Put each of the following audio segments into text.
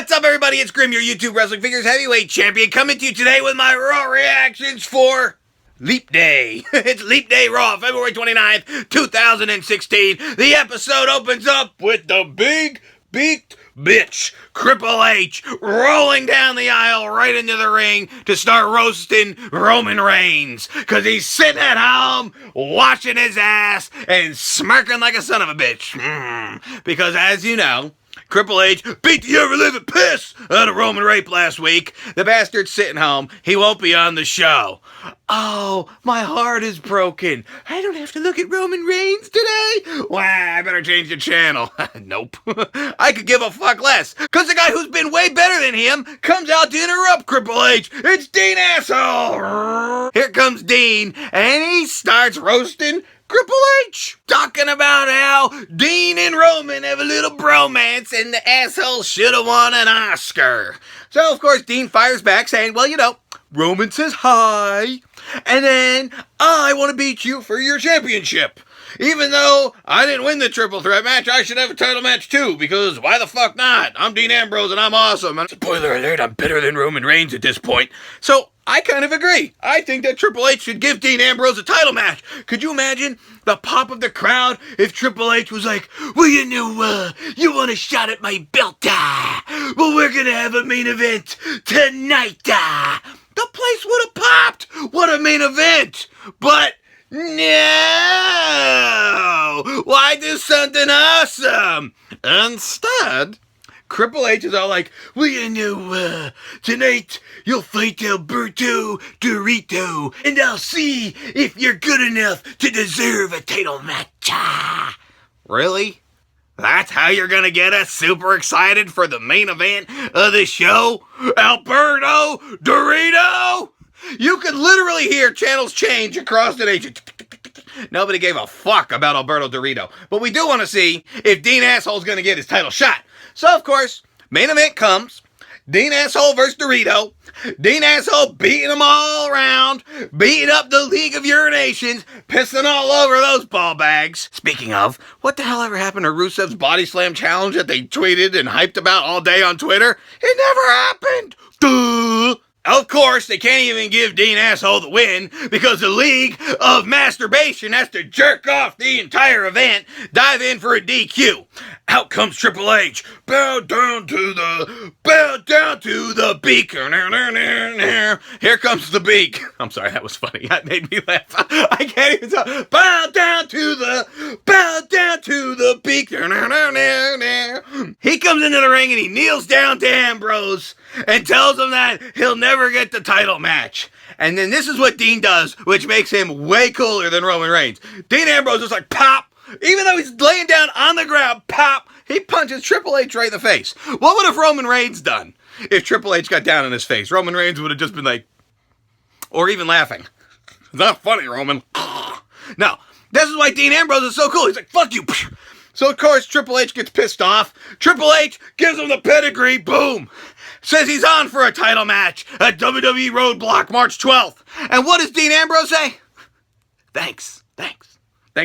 What's up, everybody? It's Grim, your YouTube Wrestling Figures Heavyweight Champion, coming to you today with my Raw reactions for Leap Day. It's Leap Day Raw, February 29th, 2016. The episode opens up with the big beaked bitch, Triple H, rolling down the aisle right into the ring to start roasting Roman Reigns. Because he's sitting at home, watching his ass, and smirking like a son of a bitch. Because as you know, Triple H beat the ever-living piss out of Roman Reigns last week. The bastard's sitting home. He won't be on the show. Oh, my heart is broken. I don't have to look at Roman Reigns today? Wow, I better change the channel. Nope. I could give a fuck less. Because the guy who's been way better than him comes out to interrupt Triple H. It's Dean Asshole. Here comes Dean, and he starts roasting Triple H, talking about how Dean and Roman have a little bromance and the asshole should have won an Oscar. So, of course, Dean fires back saying, well, you know, Roman says hi, and then I want to beat you for your championship. Even though I didn't win the triple threat match, I should have a title match too, because why the fuck not? I'm Dean Ambrose and I'm awesome. And spoiler alert, I'm better than Roman Reigns at this point. So, I kind of agree. I think that Triple H should give Dean Ambrose a title match. Could you imagine the pop of the crowd if Triple H was like, well, you know, you want a shot at my belt? Well, we're going to have a main event tonight. The place would have popped. What a main event. But no! Why do something awesome? Instead, Triple H is all like, well, you know, tonight you'll fight Alberto Dorito, and I'll see if you're good enough to deserve a title match. Really? That's how you're gonna get us super excited for the main event of the show? Alberto Dorito? You could literally hear channels change across the nation. Nobody gave a fuck about Alberto Dorito. But we do want to see if Dean Asshole's going to get his title shot. So, of course, main event comes. Dean Asshole versus Dorito. Dean Asshole beating them all around. Beating up the League of Urinations. Pissing all over those ball bags. Speaking of, what the hell ever happened to Rusev's Body Slam Challenge that they tweeted and hyped about all day on Twitter? It never happened. Duh. Of course, they can't even give Dean Asshole the win because the League of Masturbation has to jerk off the entire event, dive in for a DQ. Out comes Triple H. Bow down to the beak. Here comes the beak. I'm sorry, that was funny. That made me laugh. I can't even talk. Bow down to the beak. He comes into the ring and he kneels down to Ambrose and tells him that he'll never get the title match. And then this is what Dean does, which makes him way cooler than Roman Reigns. Dean Ambrose is like, pop! Even though he's laying down on the ground, pop! He punches Triple H right in the face. What would have Roman Reigns done if Triple H got down in his face? Roman Reigns would have just been like, or even laughing. It's not funny, Roman. No, this is why Dean Ambrose is so cool. He's like, fuck you. So, of course, Triple H gets pissed off. Triple H gives him the pedigree. Boom. Says he's on for a title match at WWE Roadblock March 12th. And what does Dean Ambrose say? Thanks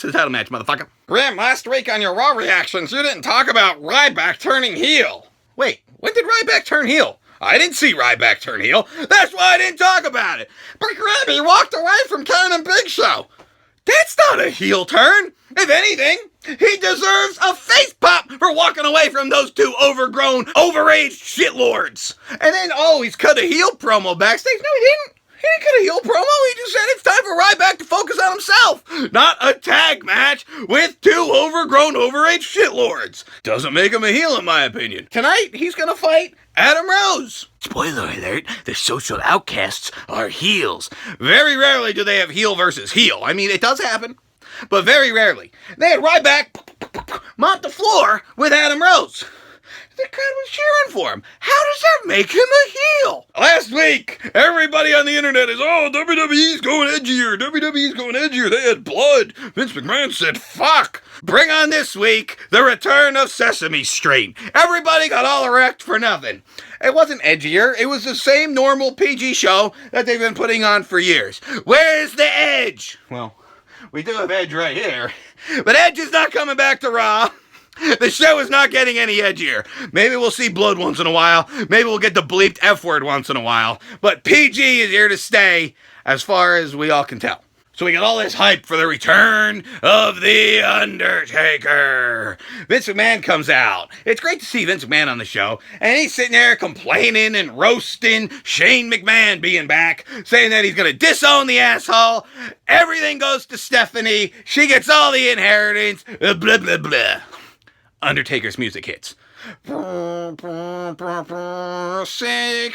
for the title match, motherfucker. Grim, last week on your Raw reactions, you didn't talk about Ryback turning heel. Wait, when did Ryback turn heel? I didn't see Ryback turn heel. That's why I didn't talk about it. But Grim, he walked away from Kane and Big Show. That's not a heel turn. If anything, he deserves a face pop for walking away from those two overgrown, overaged shitlords. And then, he's cut a heel promo backstage. No, he didn't. He didn't cut a heel promo. He just said it's time for Ryback to focus on himself. Not a tag match with two overgrown, overaged shitlords. Doesn't make him a heel, in my opinion. Tonight, he's gonna fight Adam Rose. Spoiler alert, the social outcasts are heels. Very rarely do they have heel versus heel. I mean, it does happen, but very rarely. They had Ryback mop the floor with Adam Rose. The crowd was cheering for him. How does that make him a heel? Last week, everybody on the internet is, WWE's going edgier. WWE's going edgier. They had blood. Vince McMahon said, fuck. Bring on this week the return of Sesame Street. Everybody got all erect for nothing. It wasn't edgier. It was the same normal PG show that they've been putting on for years. Where's the edge? Well, we do have Edge right here. But Edge is not coming back to Raw. The show is not getting any edgier. Maybe we'll see blood once in a while. Maybe we'll get the bleeped F word once in a while. But PG is here to stay, as far as we all can tell. So we got all this hype for the return of The Undertaker. Vince McMahon comes out. It's great to see Vince McMahon on the show. And he's sitting there complaining and roasting Shane McMahon being back, saying that he's going to disown the asshole. Everything goes to Stephanie. She gets all the inheritance. Blah, blah, blah. Undertaker's music hits. 6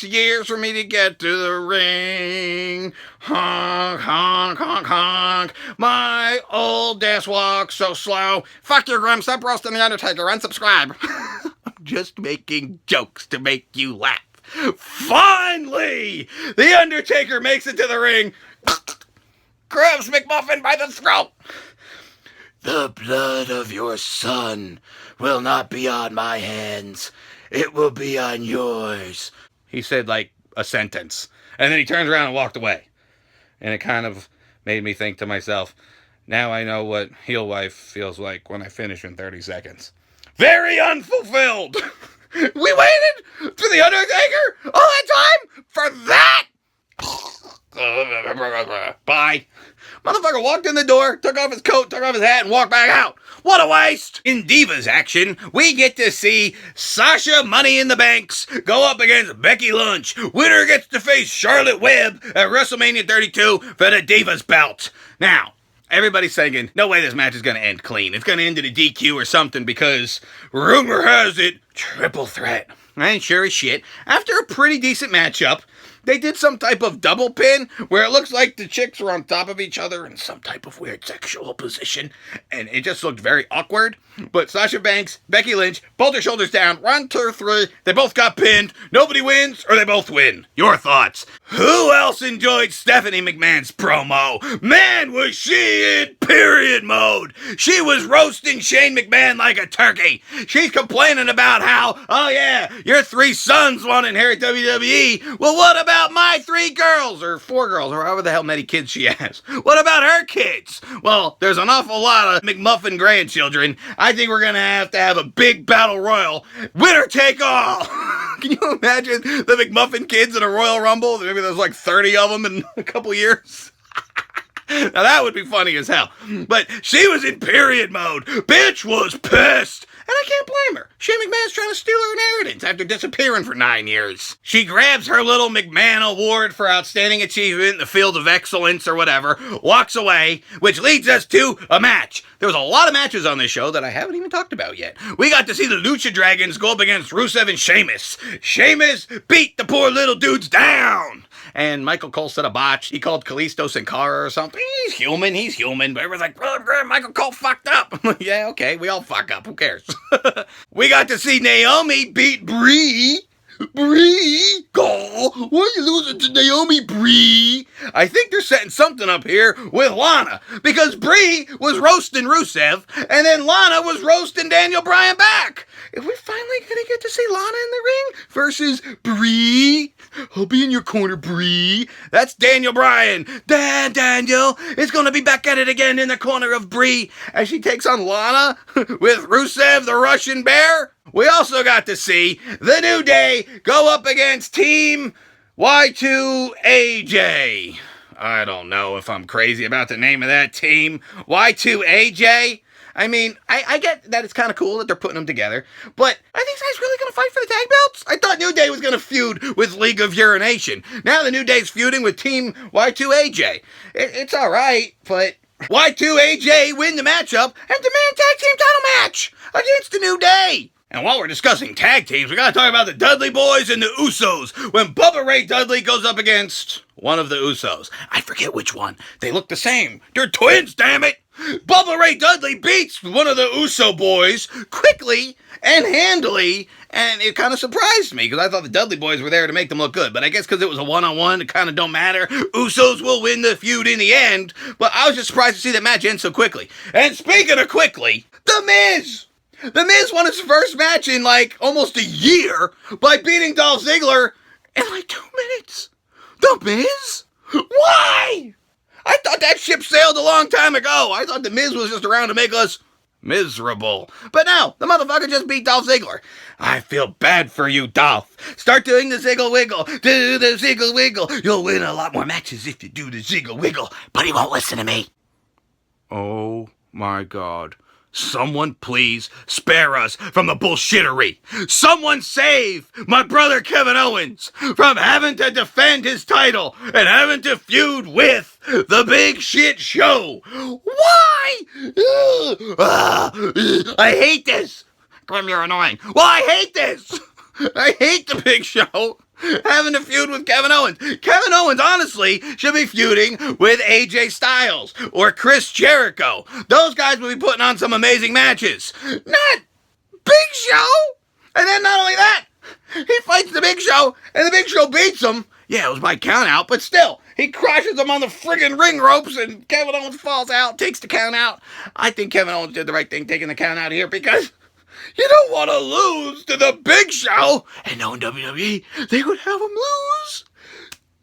years for me to get to the ring. Honk, honk, honk, honk. My old ass walks so slow. Fuck your Grim, stop roasting the Undertaker, unsubscribe. I'm just making jokes to make you laugh. Finally, the Undertaker makes it to the ring. Grabs McMuffin by the throat. The blood of your son will not be on my hands. It will be on yours. He said like a sentence. And then he turned around and walked away. And it kind of made me think to myself, now I know what heel wife feels like when I finish in 30 seconds. Very unfulfilled. We waited for the Undertaker all that time for that. Bye. Motherfucker walked in the door, took off his coat, took off his hat, and walked back out. What a waste! In Divas action, we get to see Sasha Money in the Banks go up against Becky Lynch. Winner gets to face Charlotte Webb at WrestleMania 32 for the Divas belt. Now, everybody's thinking, no way this match is going to end clean. It's going to end in a DQ or something because rumor has it, triple threat. And sure as shit, after a pretty decent matchup, they did some type of double pin where it looks like the chicks were on top of each other in some type of weird sexual position. And it just looked very awkward. But Sasha Banks, Becky Lynch, both their shoulders down. 1, 2, 3. They both got pinned. Nobody wins or they both win. Your thoughts? Who else enjoyed Stephanie McMahon's promo? Man, was she in period mode. She was roasting Shane McMahon like a turkey. She's complaining about how, oh yeah, your 3 sons won't inherit WWE. Well, what about my 3 girls, or 4 girls, or however the hell many kids she has? What about her kids? Well, there's an awful lot of McMuffin grandchildren. I think we're gonna have to have a big battle royal. Winner take all! Can you imagine the McMuffin kids in a Royal Rumble? Maybe there's like 30 of them in a couple years. Now that would be funny as hell. But she was in period mode. Bitch was pissed. And I can't blame her. Shane McMahon's trying to steal her inheritance after disappearing for 9 years. She grabs her little McMahon award for outstanding achievement in the field of excellence or whatever, walks away, which leads us to a match. There was a lot of matches on this show that I haven't even talked about yet. We got to see the Lucha Dragons go up against Rusev and Sheamus. Sheamus beat the poor little dudes down. And Michael Cole said a botch. He called Kalisto Sin Cara or something. He's human. But everyone's like, oh, Michael Cole fucked up. Yeah, okay, we all fuck up. Who cares? We got to see Naomi beat Brie. Brie? Oh, why are you losing to Naomi, Brie? I think they're setting something up here with Lana. Because Brie was roasting Rusev, and then Lana was roasting Daniel Bryan back. Are we finally gonna get to see Lana in the ring versus Brie? I'll be in your corner, Brie. That's Daniel Bryan. Daniel is gonna be back at it again in the corner of Brie as she takes on Lana with Rusev, the Russian Bear. We also got to see the New Day go up against Team Y2AJ. I don't know if I'm crazy about the name of that team. Y2AJ? I mean, I get that it's kind of cool that they're putting them together, but are these guys really going to fight for the tag belts? I thought New Day was going to feud with League of Urination. Now the New Day's feuding with Team Y2AJ. It's all right, but Y2AJ win the matchup and demand tag team title match against the New Day. And while we're discussing tag teams, we gotta talk about the Dudley Boys and the Usos when Bubba Ray Dudley goes up against one of the Usos. I forget which one. They look the same. They're twins, damn it! Bubba Ray Dudley beats one of the Uso boys quickly and handily, and it kind of surprised me because I thought the Dudley Boys were there to make them look good. But I guess because it was a one-on-one, it kind of don't matter. Usos will win the feud in the end, but I was just surprised to see that match end so quickly. And speaking of quickly, The Miz! The Miz won his first match in like almost a year by beating Dolph Ziggler in like 2 minutes. The Miz? Why? I thought that ship sailed a long time ago. I thought The Miz was just around to make us Miserable. But no, the motherfucker just beat Dolph Ziggler. I feel bad for you, Dolph. Start doing the Ziggle Wiggle. Do the Ziggle Wiggle. You'll win a lot more matches if you do the Ziggle Wiggle. But he won't listen to me. Oh my God. Someone please spare us from the bullshittery. Someone save my brother Kevin Owens from having to defend his title and having to feud with the Big Shit Show. Why? I hate this. Grim, you're annoying. Well, I hate this. I hate the Big Show having to feud with Kevin Owens. Kevin Owens, honestly, should be feuding with AJ Styles or Chris Jericho. Those guys will be putting on some amazing matches. Not Big Show! And then not only that, he fights the Big Show, and the Big Show beats him. Yeah, it was by count out, but still, he crushes him on the friggin' ring ropes, and Kevin Owens falls out, takes the count out. I think Kevin Owens did the right thing taking the count out here because you don't want to lose to the Big Show. And knowing WWE, they would have him lose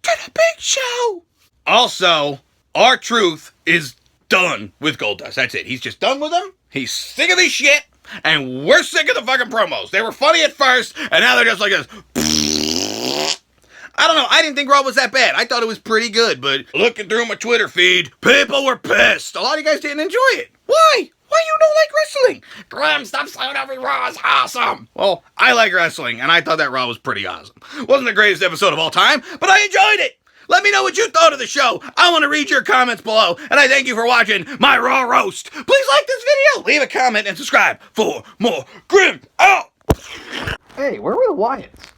to the Big Show. Also, R-Truth is done with Goldust. That's it. He's just done with him. He's sick of this shit. And we're sick of the fucking promos. They were funny at first, and now they're just like this. I don't know. I didn't think Raw was that bad. I thought it was pretty good, but looking through my Twitter feed, people were pissed. A lot of you guys didn't enjoy it. Why? Why you don't like wrestling? Graham, stop saying every Raw is awesome. Well, I like wrestling, and I thought that Raw was pretty awesome. Wasn't the greatest episode of all time, but I enjoyed it. Let me know what you thought of the show. I want to read your comments below, and I thank you for watching my Raw Roast. Please like this video, leave a comment, and subscribe for more Grim Out. Hey, where were the Wyatts?